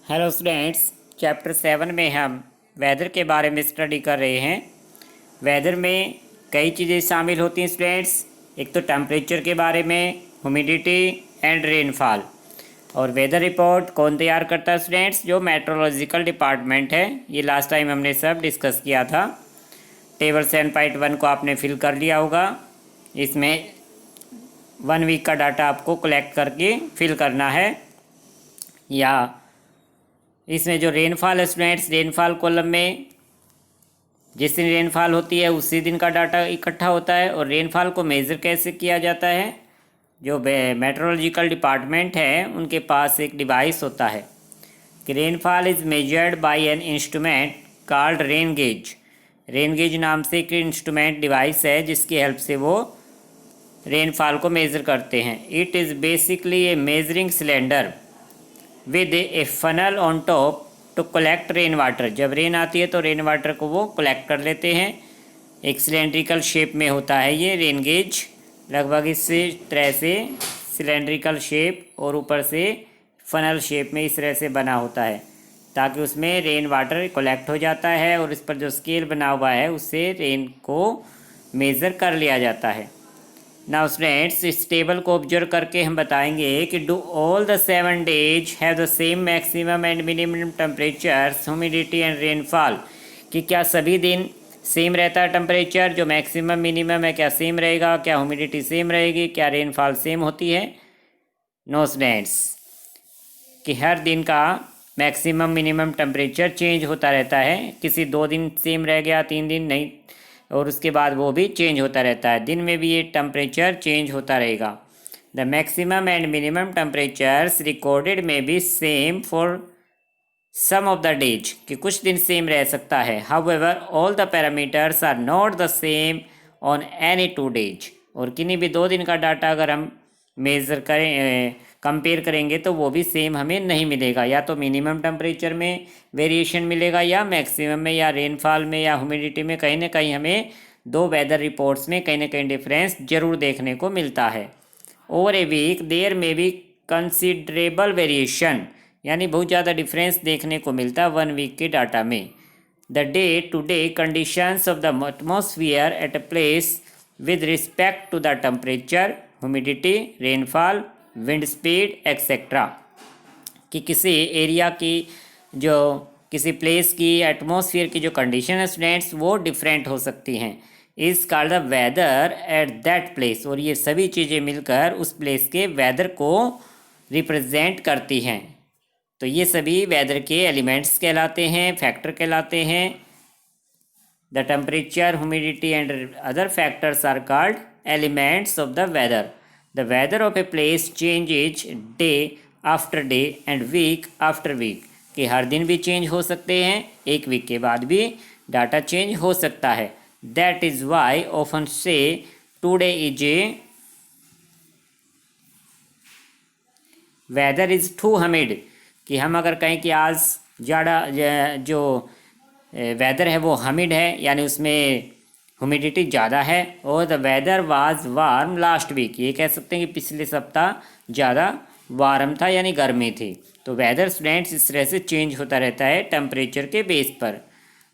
Hello students, chapter 7 में हम weather के बारे में स्टडी कर रहे हैं। वेदर में कई चीज़ें शामिल होती हैं स्टूडेंट्स। एक तो टेम्परेचर के बारे में, ह्यूमिडिटी एंड रेनफॉल। और वेदर रिपोर्ट कौन तैयार करता है स्टूडेंट्स? जो मेट्रोलॉजिकल डिपार्टमेंट है। ये लास्ट टाइम हमने सब डिस्कस किया था। टेबल 7.1 को आपने फिल कर लिया होगा। इसमें 1 वीक का डाटा आपको कलेक्ट करके फिल करना है। या इसमें जो रेनफॉल है स्टूडेंट्स, रेनफॉल कॉलम में जिस दिन रेनफॉल होती है उसी दिन का डाटा इकट्ठा होता है। और रेनफॉल को मेज़र कैसे किया जाता है? जो मेट्रोलॉजिकल डिपार्टमेंट है उनके पास एक डिवाइस होता है कि rainfall is measured by an instrument called rain gauge. Rain gauge नाम से एक इंस्ट्रूमेंट डिवाइस है जिसकी हेल्प से वो रेनफॉल को मेज़र करते हैं। It is basically a measuring cylinder with a funnel on top to collect rain water. जब रेन आती है तो रेन वाटर को वो कलेक्ट कर लेते हैं। एक सिलेंड्रिकल शेप में होता है ये रेन गेज, लगभग इस तरह से सिलेंड्रिकल शेप और ऊपर से फनल शेप में इस तरह से बना होता है ताकि उसमें रेन वाटर कलेक्ट हो जाता है और इस पर जो स्केल बना हुआ है उससे रेन को मेज़र कर लिया जाता है। नाउ स्टूडेंट्स, इस टेबल को ऑब्जर्व करके हम बताएंगे कि do all the 7 days have the same maximum and minimum temperatures, humidity and rainfall. कि क्या सभी दिन सेम रहता है टेम्परेचर? जो मैक्सिमम मिनिमम है क्या सेम रहेगा? क्या ह्यूमिडिटी सेम रहेगी? क्या रेनफॉल सेम होती है? नो स्टूडेंट्स, कि हर दिन का मैक्सिमम मिनिमम टेम्परेचर चेंज होता रहता है। किसी 2 दिन सेम रह गया, 3 दिन नहीं, और उसके बाद वो भी चेंज होता रहता है। दिन में भी ये टेम्परेचर चेंज होता रहेगा। The maximum and minimum temperatures recorded में be same for some of the days. कि कुछ दिन सेम रह सकता है। However all the parameters are not the same on any 2 days. और किन्हीं भी 2 दिन का डाटा अगर हम मेज़र करें, कंपेयर करेंगे तो वो भी सेम हमें नहीं मिलेगा। या तो मिनिमम टेम्परेचर में वेरिएशन मिलेगा या मैक्सिमम में या रेनफॉल में या ह्यूमिडिटी में कहीं ना कहीं हमें 2 वेदर रिपोर्ट्स में कहीं ना कहीं डिफरेंस जरूर देखने को मिलता है। ओवर ए वीक देयर में भी कंसिडरेबल वेरिएशन, यानी बहुत ज़्यादा डिफरेंस देखने को मिलता है 1 वीक के डाटा में। The day to day conditions of the atmosphere at a place with respect to the temperature, humidity, rainfall, wind speed etcetera. कि किसी एरिया की, जो किसी प्लेस की एटमॉस्फेयर की जो कंडीशन है स्टूडेंट्स वो डिफरेंट हो सकती हैं। Is called the weather at that place. और ये सभी चीज़ें मिलकर उस प्लेस के वेदर को रिप्रेजेंट करती हैं। तो ये सभी वेदर के एलिमेंट्स कहलाते हैं, फैक्टर कहलाते हैं। The temperature, humidity and other factors are called elements of the weather. The weather of a place changes day after day and week after week। कि हर दिन भी चेंज हो सकते हैं, 1 वीक के बाद भी डाटा चेंज हो सकता है। That is why often say today is a weather is too humid। कि हम अगर कहें कि आज ज़्यादा जो वेदर है वो हमिड है, यानी उसमें ह्यूमिडिटी ज़्यादा है। और the weather was warm last week, ये कह सकते हैं कि पिछले सप्ताह ज़्यादा वार्म था यानी गर्मी थी। तो वेदर स्टूडेंट्स इस तरह से चेंज होता रहता है टेम्परेचर के बेस पर।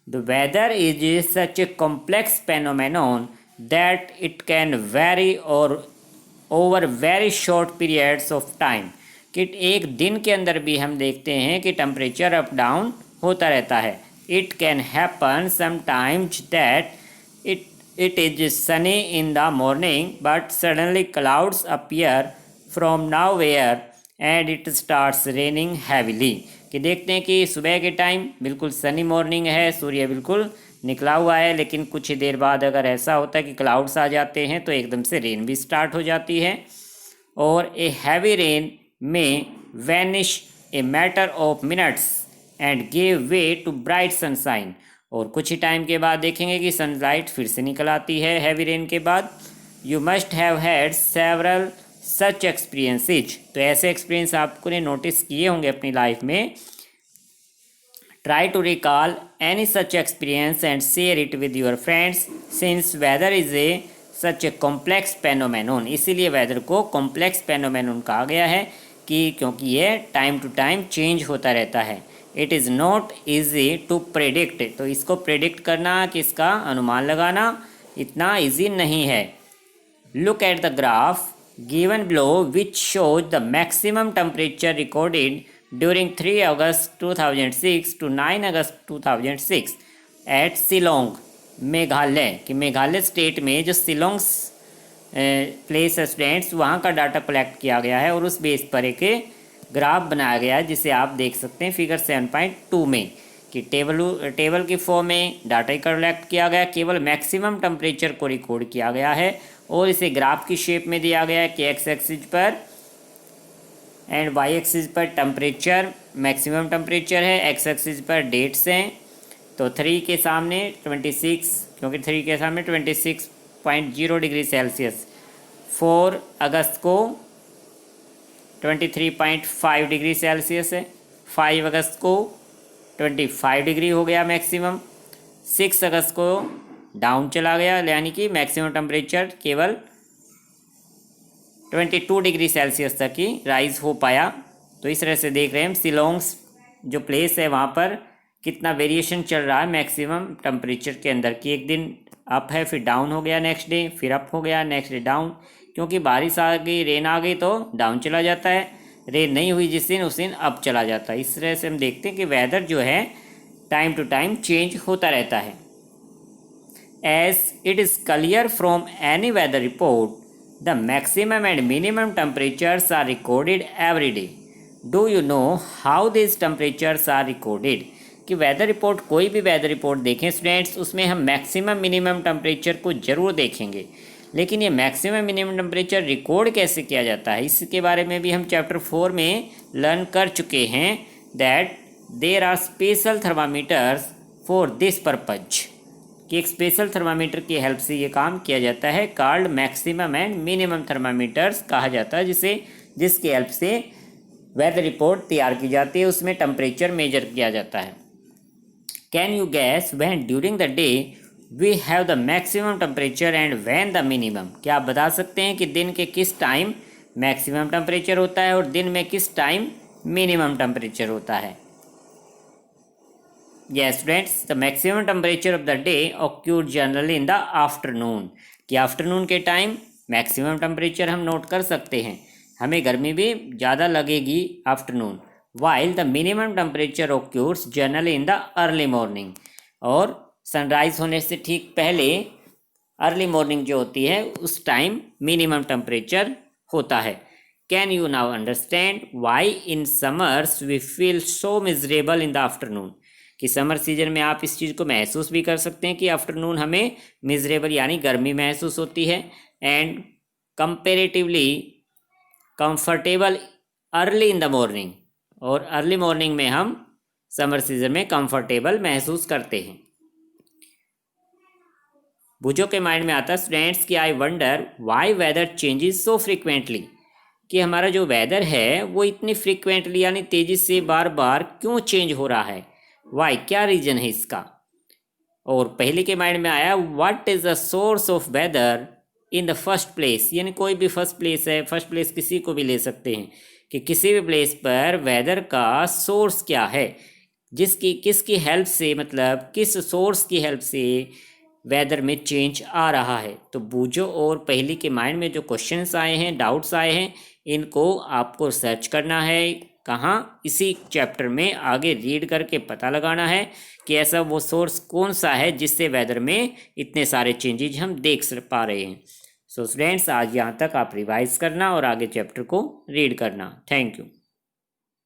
The weather is such a complex phenomenon that it can very और over very short periods of time. कि एक दिन के अंदर भी हम देखते हैं कि टेम्परेचर अप डाउन होता रहता है। It can happen sometimes that it is sunny in the morning but suddenly clouds appear from nowhere and it starts raining heavily। कि देखते हैं कि सुबह के टाइम बिल्कुल सनी मॉर्निंग है, सूर्य बिल्कुल निकला हुआ है, लेकिन कुछ ही देर बाद अगर ऐसा होता है कि क्लाउड्स आ जाते हैं तो एकदम से रेन भी स्टार्ट हो जाती है। और a heavy rain may vanish a matter of minutes and give way to bright sunshine. और कुछ ही टाइम के बाद देखेंगे कि सनलाइट फिर से निकल आती है हैवी रेन के बाद। You must have had several such experiences. तो ऐसे एक्सपीरियंस आपको ने नोटिस किए होंगे अपनी लाइफ में। Try to recall any such experience and share it with your friends since weather is a such a complex phenomenon. इसीलिए वेदर को कॉम्प्लेक्स फेनोमेनन कहा गया है कि क्योंकि ये टाइम टू टाइम चेंज होता रहता है। It is not easy to predict, तो इसको प्रेडिक्ट करना कि इसका अनुमान लगाना इतना ईजी नहीं है। Look at the graph given below which shows the maximum temperature recorded during 3 August 2006 to 9 August 2006 at Shillong Meghalaya. कि मेघालय स्टेट में जो शिलोंग प्लेस है स्टूडेंट्स, वहाँ का डाटा कलेक्ट किया गया है और उस बेस पर एक ग्राफ बनाया गया है, जिसे आप देख सकते हैं फिगर 7.2 में, कि टेबल की फॉर्म में डाटा कलेक्ट किया गया, केवल मैक्सिमम टेम्परेचर को रिकॉर्ड किया गया है और इसे ग्राफ की शेप में दिया गया है कि एक्स एक्सिस पर एंड वाई एक्सिस पर टेम्परेचर मैक्सिमम टेम्परेचर है, एक्स एक्सिस पर डेट्स हैं। तो 3 के सामने 26, क्योंकि 3 के सामने 26.0 डिग्री सेल्सियस, 4 अगस्त को 23.5 डिग्री सेल्सियस है, 5 अगस्त को 25 डिग्री हो गया मैक्सिमम, 6 अगस्त को डाउन चला गया, यानी कि मैक्सिमम टेम्परेचर केवल 22 डिग्री सेल्सियस तक ही राइज हो पाया। तो इस तरह से देख रहे हैं हम शिलोंग जो प्लेस है वहाँ पर कितना वेरिएशन चल रहा है मैक्सिमम टेम्परेचर के अंदर, कि एक दिन अप है फिर डाउन हो गया नेक्स्ट डे, फिर अप हो गया नेक्स्ट डे डाउन, क्योंकि बारिश आ गई रेन आ गई तो डाउन चला जाता है, रेन नहीं हुई जिस दिन उस दिन अप चला जाता है। इस तरह से हम देखते हैं कि वेदर जो है टाइम टू टाइम चेंज होता रहता है। As it is clear from any weather report the maximum and minimum temperatures are recorded every day. Do you know how this temperatures are recorded? कि वेदर रिपोर्ट, कोई भी weather report देखें students, उसमें हम maximum minimum temperature को ज़रूर देखेंगे, लेकिन ये मैक्सिमम मिनिमम टेम्परेचर रिकॉर्ड कैसे किया जाता है इसके बारे में भी हम चैप्टर 4 में लर्न कर चुके हैं। That there are special thermometers for this purpose, कि एक स्पेशल थर्मामीटर की हेल्प से ये काम किया जाता है, called maximum and minimum thermometers कहा जाता है, जिसकी हेल्प से वेदर रिपोर्ट तैयार की जाती है, उसमें टेम्परेचर मेजर किया जाता है। Can you guess when during the day we have the maximum temperature and when the minimum? क्या आप बता सकते हैं कि दिन के किस टाइम मैक्सिमम टेम्परेचर होता है और दिन में किस टाइम मिनिमम टेम्परेचर होता है? Yes friends, the maximum temperature of the day occurs generally in the afternoon, कि आफ्टरनून के टाइम मैक्सिमम टेम्परेचर हम नोट कर सकते हैं, हमें गर्मी भी ज़्यादा लगेगी afternoon. While the minimum temperature occurs generally in the early morning, और सनराइज होने से ठीक पहले अर्ली मॉर्निंग जो होती है उस टाइम मिनिमम टेम्परेचर होता है। Can you now understand why in summers we feel so miserable in the afternoon? कि समर सीजन में आप इस चीज़ को महसूस भी कर सकते हैं कि आफ्टरनून हमें मिजरेबल यानी गर्मी महसूस होती है, and comparatively comfortable early in the morning, और अर्ली मॉर्निंग में हम समर सीजन में कंफर्टेबल महसूस करते हैं। बुझो के माइंड में आता है स्टूडेंट्स कि I wonder why weather changes so frequently, कि हमारा जो वेदर है वो इतनी फ्रिक्वेंटली यानी तेज़ी से बार बार क्यों चेंज हो रहा है, वाई, क्या रीज़न है इसका। और पहले के माइंड में आया what is the source of weather in the first place, यानी कोई भी फर्स्ट प्लेस है, फर्स्ट प्लेस किसी को भी ले सकते हैं, कि किसी भी प्लेस पर वेदर का सोर्स क्या है, किसकी हेल्प से, मतलब किस सोर्स की हेल्प से वेदर में चेंज आ रहा है। तो बूझो और पहली के माइंड में जो क्वेश्चंस आए हैं, डाउट्स आए हैं, इनको आपको सर्च करना है, कहाँ, इसी चैप्टर में आगे रीड करके पता लगाना है कि ऐसा वो सोर्स कौन सा है जिससे वेदर में इतने सारे चेंजेज हम देख पा रहे हैं। सो स्टूडेंट्स, आज यहाँ तक आप रिवाइज करना और आगे चैप्टर को रीड करना। Thank you.